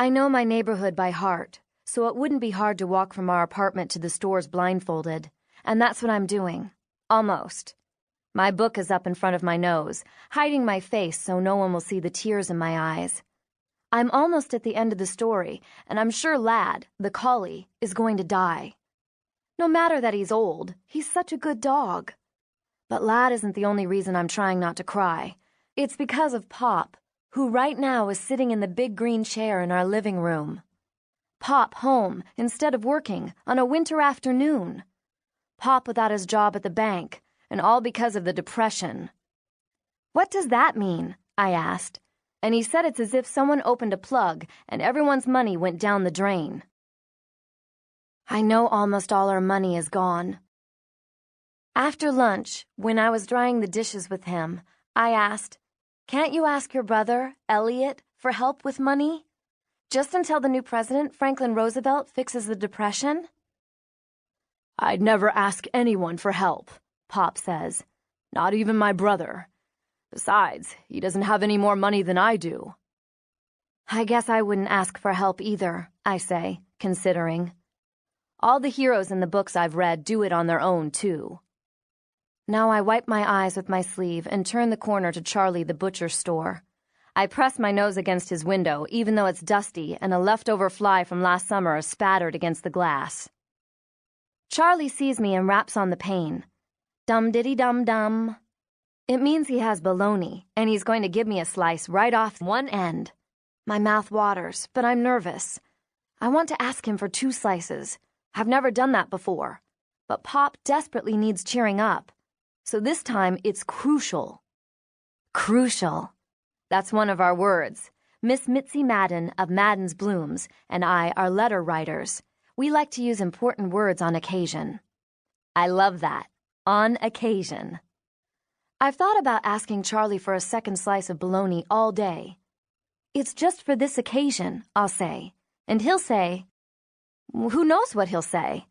I know my neighborhood by heart, so it wouldn't be hard to walk from our apartment to the stores blindfolded, and that's what I'm doing. Almost. My book is up in front of my nose, hiding my face so no one will see the tears in my eyes. I'm almost at the end of the story, and I'm sure Lad, the collie, is going to die. No matter that he's old, he's such a good dog. But Lad isn't the only reason I'm trying not to cry. It's because of Pop, who right now is sitting in the big green chair in our living room. Pop home instead of working on a winter afternoon. Pop without his job at the bank, and all because of the depression. What does that mean? I asked, and he said it's as if someone opened a plug and everyone's money went down the drain. I know almost all our money is gone. After lunch, when I was drying the dishes with him, I asked, "Can't you ask your brother, Elliot, for help with money? Just until the new president, Franklin Roosevelt, fixes the depression?" "I'd never ask anyone for help," Pop says. "Not even my brother. Besides, he doesn't have any more money than I do." I guess I wouldn't ask for help either, I say, considering. All the heroes in the books I've read do it on their own, too. Now I wipe my eyes with my sleeve and turn the corner to Charlie the butcher's store. I press my nose against his window, even though it's dusty and a leftover fly from last summer is spattered against the glass. Charlie sees me and raps on the pane. Dum-diddy-dum-dum. It means he has bologna, and he's going to give me a slice right off one end. My mouth waters, but I'm nervous. I want to ask him for 2 slices. I've never done that before. But Pop desperately needs cheering up. So this time, it's crucial. Crucial. That's one of our words. Miss Mitzi Madden of Madden's Blooms and I are letter writers. We like to use important words on occasion. I love that. On occasion. I've thought about asking Charlie for a second slice of bologna all day. It's just for this occasion, I'll say. And he'll say, who knows what he'll say?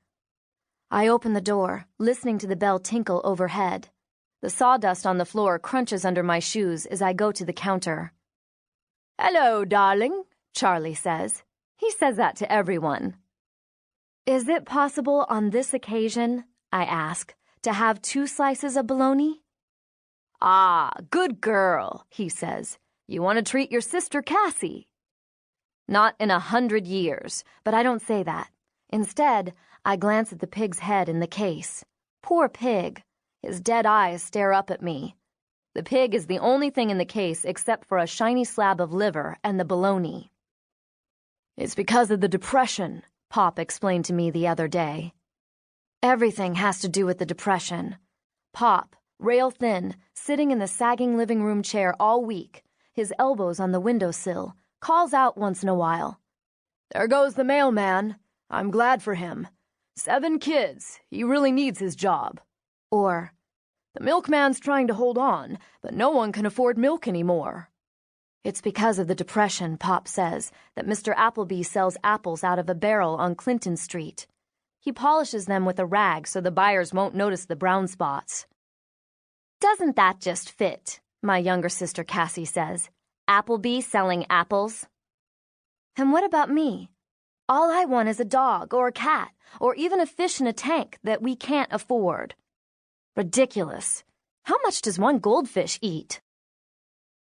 I open the door, listening to the bell tinkle overhead. The sawdust on the floor crunches under my shoes as I go to the counter. "Hello, darling," Charlie says. He says that to everyone. "Is it possible on this occasion," I ask, "to have 2 slices of bologna?" "Ah, good girl," he says. "You want to treat your sister Cassie." Not in 100 years, but I don't say that. Instead, I glance at the pig's head in the case. Poor pig. His dead eyes stare up at me. The pig is the only thing in the case except for a shiny slab of liver and the bologna. "It's because of the depression," Pop explained to me the other day. Everything has to do with the depression. Pop, rail thin, sitting in the sagging living room chair all week, his elbows on the windowsill, calls out once in a while. "There goes the mailman. I'm glad for him. 7 kids. He really needs his job." Or, "The milkman's trying to hold on, but no one can afford milk anymore." It's because of the depression, Pop says, that Mr. Appleby sells apples out of a barrel on Clinton Street. He polishes them with a rag so the buyers won't notice the brown spots. "Doesn't that just fit?" my younger sister Cassie says. "Appleby selling apples." And what about me? All I want is a dog or a cat or even a fish in a tank that we can't afford. Ridiculous. How much does one goldfish eat?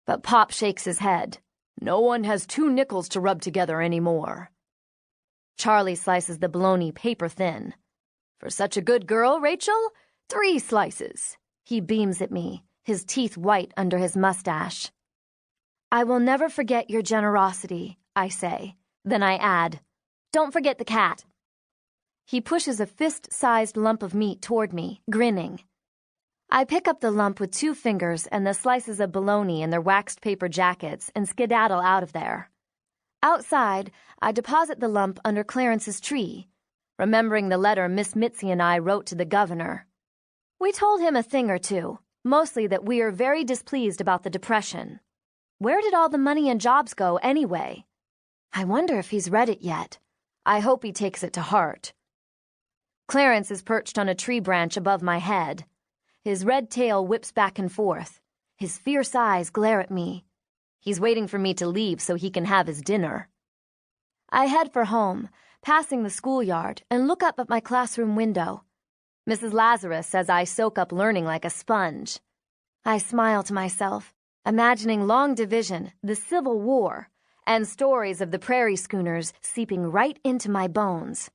But Pop shakes his head. "No one has 2 nickels to rub together anymore." Charlie slices the bologna paper thin. "For such a good girl, Rachel, 3 slices." He beams at me, his teeth white under his mustache. "I will never forget your generosity," I say. Then I add, "Don't forget the cat." He pushes a fist-sized lump of meat toward me, grinning. I pick up the lump with 2 fingers and the slices of bologna in their waxed paper jackets and skedaddle out of there. Outside, I deposit the lump under Clarence's tree, remembering the letter Miss Mitzi and I wrote to the governor. We told him a thing or two, mostly that we are very displeased about the depression. Where did all the money and jobs go anyway? I wonder if he's read it yet. I hope he takes it to heart. Clarence is perched on a tree branch above my head. His red tail whips back and forth. His fierce eyes glare at me. He's waiting for me to leave so he can have his dinner. I head for home, passing the schoolyard, and look up at my classroom window. Mrs. Lazarus says I soak up learning like a sponge. I smile to myself, imagining long division, the Civil War, and stories of the prairie schooners seeping right into my bones.